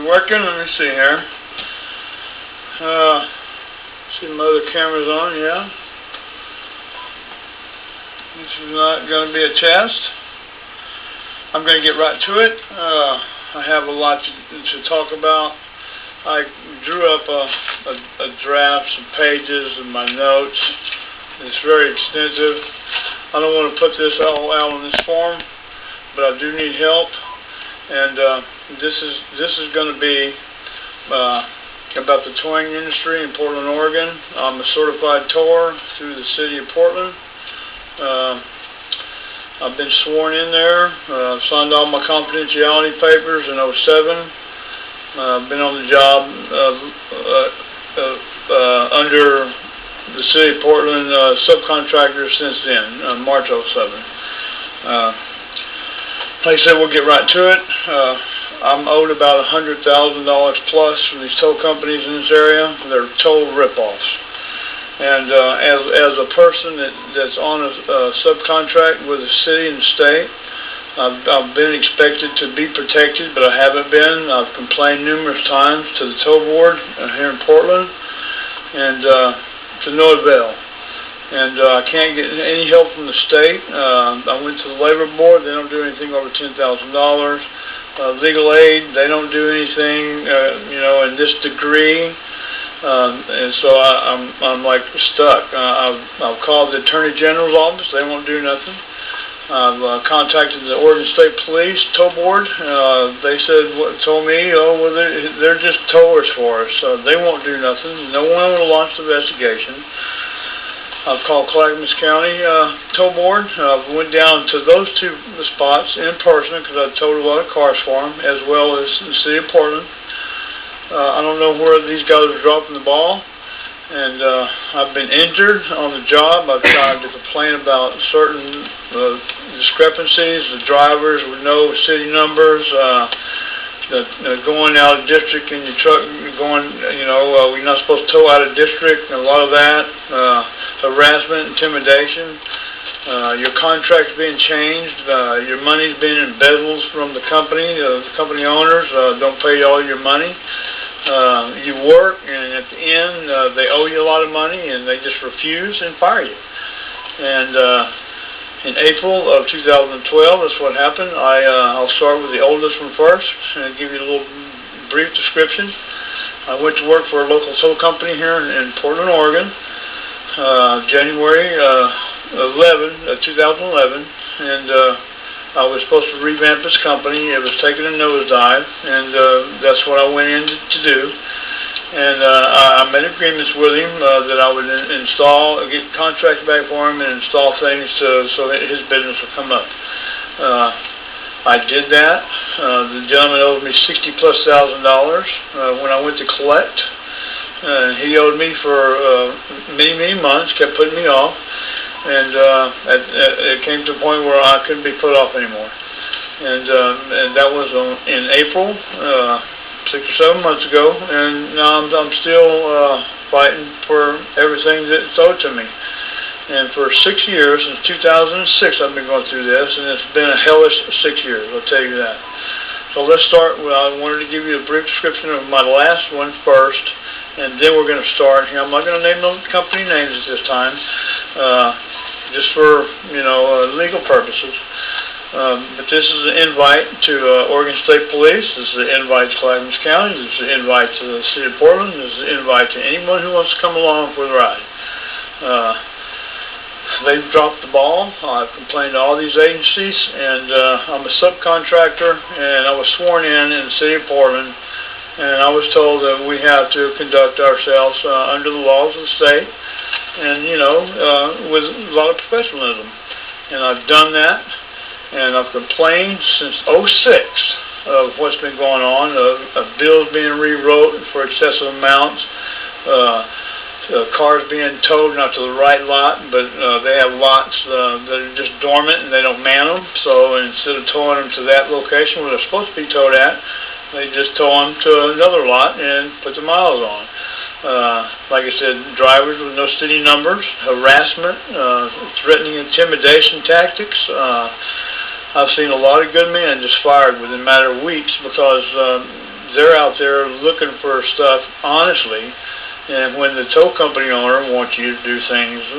working? Let me see here. See my other camera's on, yeah. This is not going to be a test. I'm going to get right to it. I have a lot to talk about. I drew up a draft, some pages of my notes. It's very extensive. I don't want to put this all out on this form, but I do need help. And this is going to be about the towing industry in Portland, Oregon. I'm a certified tower through the city of Portland. I've been sworn in there. Signed all my confidentiality papers in '07. I've been on the job under the city of Portland subcontractors since then, March '07. Like I said, we'll get right to it. I'm owed about $100,000 plus from these tow companies in this area. They're total ripoffs. And as a person that's on a subcontract with the city and state, I've been expected to be protected, but I haven't been. I've complained numerous times to the tow board here in Portland, and to no avail. And I can't get any help from the state. I went to the labor board. They don't do anything over $10,000. Legal aid, they don't do anything, in this degree. And so I'm like stuck. I've called the Attorney General's office. They won't do nothing. I've contacted the Oregon State Police tow board. They told me, well, they're just towers for us. They won't do nothing. No one will launch the investigation. I've called Clackamas County tow board. I went down to those two spots in person because I towed a lot of cars for them, as well as the city of Portland. I don't know where these guys are dropping the ball, and I've been injured on the job. I've tried to complain about certain discrepancies, the drivers with no city numbers, going out of district in your truck, we're not supposed to tow out of district, and a lot of that, harassment, intimidation, your contract's being changed, your money's being embezzled from the company owners don't pay you all your money. You work, and at the end, they owe you a lot of money, and they just refuse and fire you. And in April of 2012, that's what happened. I'll start with the oldest one first and give you a little brief description. I went to work for a local tow company here in Portland, Oregon, January 2011, and I was supposed to revamp this company. It was taking a nosedive, and that's what I went in to do. And I made agreements with him that I would get contracts back for him and install things so that his business would come up. I did that. The gentleman owed me $60,000+ when I went to collect. He owed me for many months, kept putting me off, and it came to a point where I couldn't be put off anymore. And that was in April. 6 or 7 months ago, and now I'm still fighting for everything that's owed to me. And for 6 years, since 2006, I've been going through this, and it's been a hellish 6 years, I'll tell you that. So let's start with, I wanted to give you a brief description of my last one first, and then we're going to start here. I'm not going to name no company names at this time, just for, legal purposes. But this is an invite to Oregon State Police. This is an invite to Clackamas County. This is an invite to the city of Portland. This is an invite to anyone who wants to come along for the ride. They've dropped the ball. I've complained to all these agencies, and I'm a subcontractor, and I was sworn in the city of Portland, and I was told that we have to conduct ourselves under the laws of the state, and, with a lot of professionalism. And I've done that. And I've complained since '06 of what's been going on, of bills being rewrote for excessive amounts, cars being towed not to the right lot, but they have lots that are just dormant and they don't man them. So instead of towing them to that location where they're supposed to be towed at, they just tow them to another lot and put the miles on. Like I said, drivers with no city numbers, harassment, threatening intimidation tactics. I've seen a lot of good men just fired within a matter of weeks because they're out there looking for stuff honestly, and when the tow company owner wants you to do things, a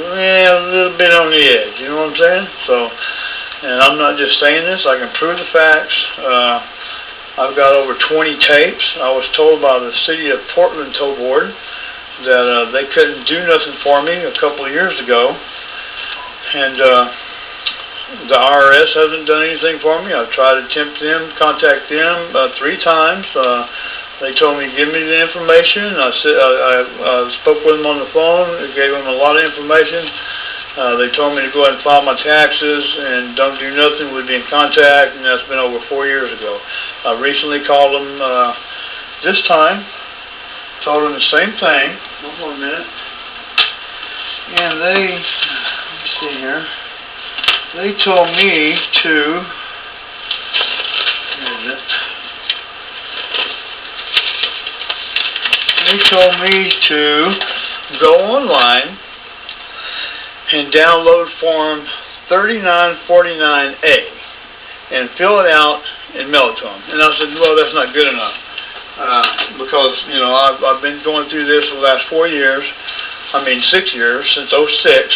little bit on the edge, you know what I'm saying? So, and I'm not just saying this, I can prove the facts. I've got over 20 tapes. I was told by the City of Portland Tow Board that they couldn't do nothing for me a couple of years ago, and the IRS hasn't done anything for me. I've tried to contact them 3 times. They told me, give me the information. I spoke with them on the phone, gave them a lot of information. They told me to go ahead and file my taxes and don't do nothing, we'd be in contact, and that's been over 4 years ago. I recently called them this time, told them the same thing. One more minute. And let's see here, they told me to, where is it? They told me to go online and download Form 3949A and fill it out and mail it to them. And I said, well, that's not good enough. Because, you know, I've been going through this for the last 6 years, since '06.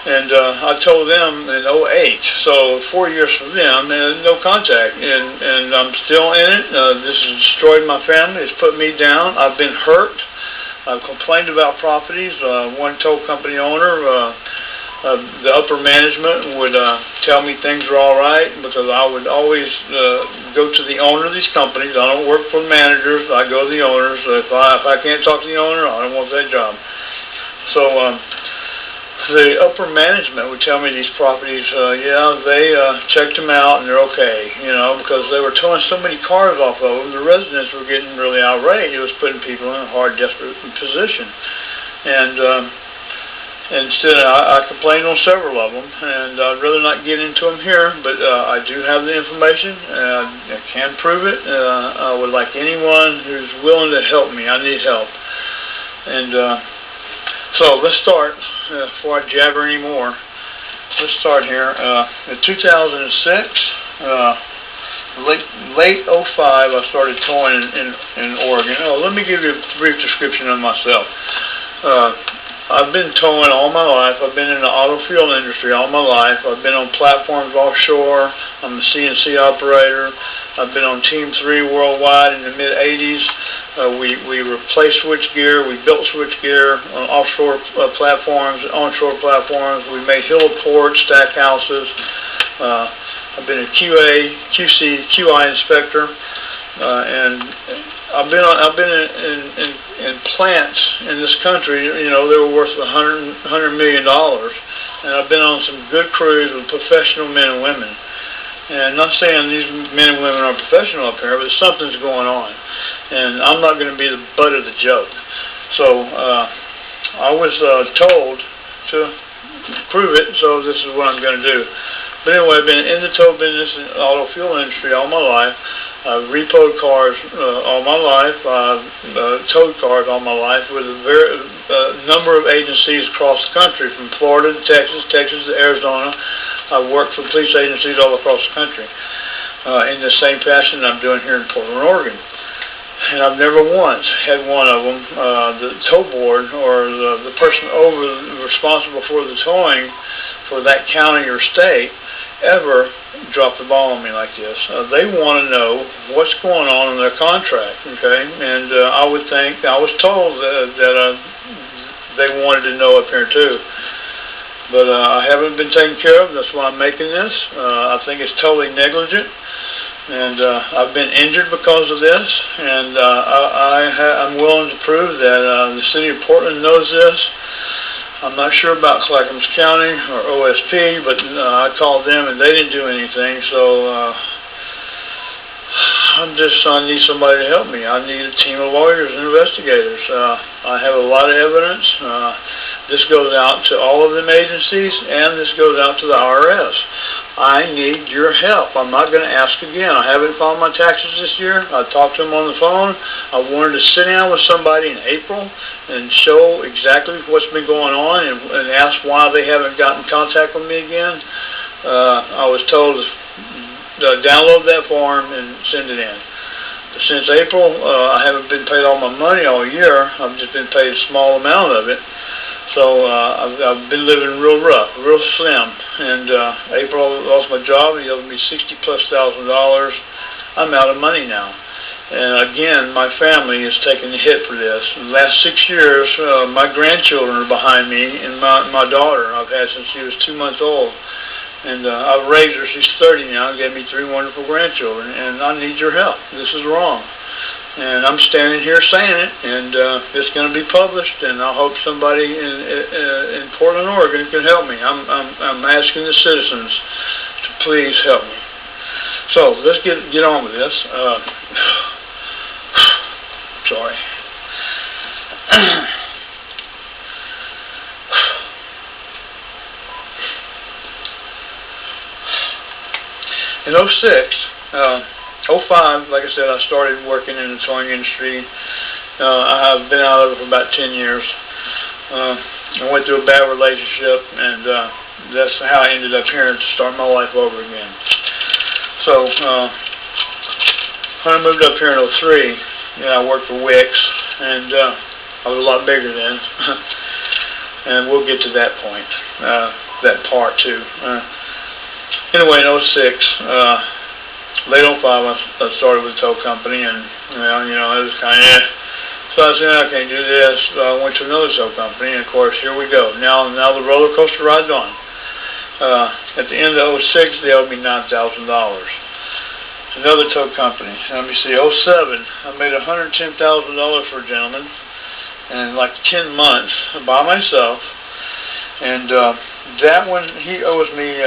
And I told them in '08, so 4 years for them, and no contact. And I'm still in it. This has destroyed my family. It's put me down. I've been hurt. I've complained about properties. One tow company owner, the upper management would tell me things were all right, because I would always go to the owner of these companies. I don't work for the managers. I go to the owners. If I can't talk to the owner, I don't want that job. So the upper management would tell me these properties, yeah, they checked them out and they're okay, you know, because they were towing so many cars off of them. The residents were getting really outraged. It was putting people in a hard, desperate position. And instead, I complained on several of them, and I'd rather not get into them here, but I do have the information, and I can prove it. I would like anyone who's willing to help me. I need help. And so let's start, before I jabber anymore. Let's start here. In 2006, late '05, I started towing in Oregon. Let me give you a brief description of myself. I've been towing all my life. I've been in the auto fuel industry all my life. I've been on platforms offshore. I'm a CNC operator. I've been on Team 3 worldwide in the mid-'80s. We replaced switchgear. We built switchgear on offshore platforms, onshore platforms. We made heliports, stack houses. I've been a QA, QC, QI inspector. And I've been in plants in this country. You know, they were worth $100 million, and I've been on some good crews with professional men and women. And I'm not saying these men and women are professional up here, but something's going on, and I'm not going to be the butt of the joke. So I was told to prove it, so this is what I'm going to do. But anyway, I've been in the tow business and auto fuel industry all my life. I've repoed cars all my life. I've towed cars all my life with a number of agencies across the country, from Florida to Texas, Texas to Arizona. I've worked for police agencies all across the country in the same fashion I'm doing here in Portland, Oregon. And I've never once had one of them, the tow board or the person responsible for the towing for that county or state, ever drop the ball on me like this. They want to know what's going on in their contract, okay? And I would think, I was told that they wanted to know up here too. But I haven't been taken care of. That's why I'm making this. I think it's totally negligent. And I've been injured because of this. And I'm willing to prove that the city of Portland knows this. I'm not sure about Clackamas County or OSP, but I called them and they didn't do anything. So I need somebody to help me. I need a team of lawyers and investigators. I have a lot of evidence. This goes out to all of them agencies, and this goes out to the IRS. I need your help. I'm not going to ask again. I haven't filed my taxes this year. I talked to them on the phone. I wanted to sit down with somebody in April and show exactly what's been going on and ask why they haven't gotten in contact with me again. I was told to download that form and send it in. since April, I haven't been paid all my money all year. I've just been paid a small amount of it. So I've been living real rough, real slim. And April, I lost my job. He owed me $60,000+. I'm out of money now. And again, my family is taking the hit for this. In the last 6 years, my grandchildren are behind me, and my daughter I've had since she was 2 months old. And I've raised her. She's 30 now and gave me 3 wonderful grandchildren. And I need your help. This is wrong. And I'm standing here saying it, and it's going to be published. And I hope somebody in Portland, Oregon, can help me. I'm asking the citizens to please help me. So let's get on with this. Sorry. In 05, like I said, I started working in the towing industry. I have been out of it for about 10 years. I went through a bad relationship, and that's how I ended up here to start my life over again. So when I moved up here in 03, I worked for Wix, and I was a lot bigger then. And we'll get to that point, that part too. Anyway, in 06, late 05, I started with a tow company, and it was kind of So I said, I can't do this. So I went to another tow company, and of course, here we go. Now the roller coaster ride's on. At the end of 06, they owed me $9,000. Another tow company. Let me see, 07, I made $110,000 for a gentleman in like 10 months by myself. And that one, he owes me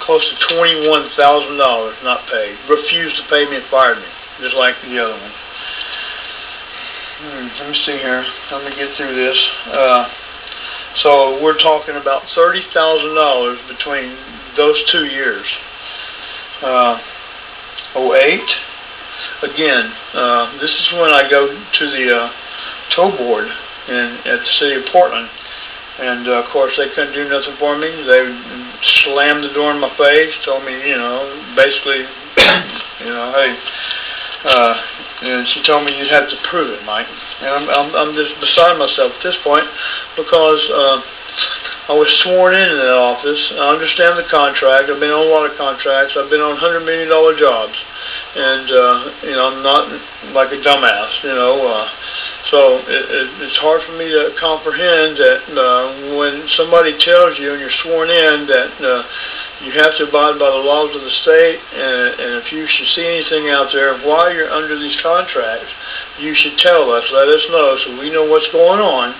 close to $21,000 not paid. Refused to pay me and fired me, just like the other one. Let me see here. Let me get through this. So we're talking about $30,000 between those 2 years. 08. Again, this is when I go to the tow board at the city of Portland. And, of course, they couldn't do nothing for me. They slammed the door in my face, told me, basically, hey, and she told me you'd have to prove it, Mike. And I'm just beside myself at this point because I was sworn into that office. I understand the contract. I've been on a lot of contracts. I've been on $100 million jobs. And, I'm not like a dumbass, So it's hard for me to comprehend that when somebody tells you and you're sworn in that you have to abide by the laws of the state, and if you should see anything out there while you're under these contracts, you should tell us, let us know, so we know what's going on.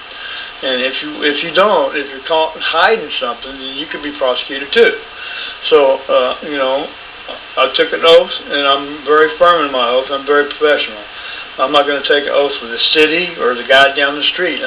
And if you're caught hiding something, then you could be prosecuted too. So I took an oath, and I'm very firm in my oath. I'm very professional. I'm not going to take an oath with the city or the guy down the street.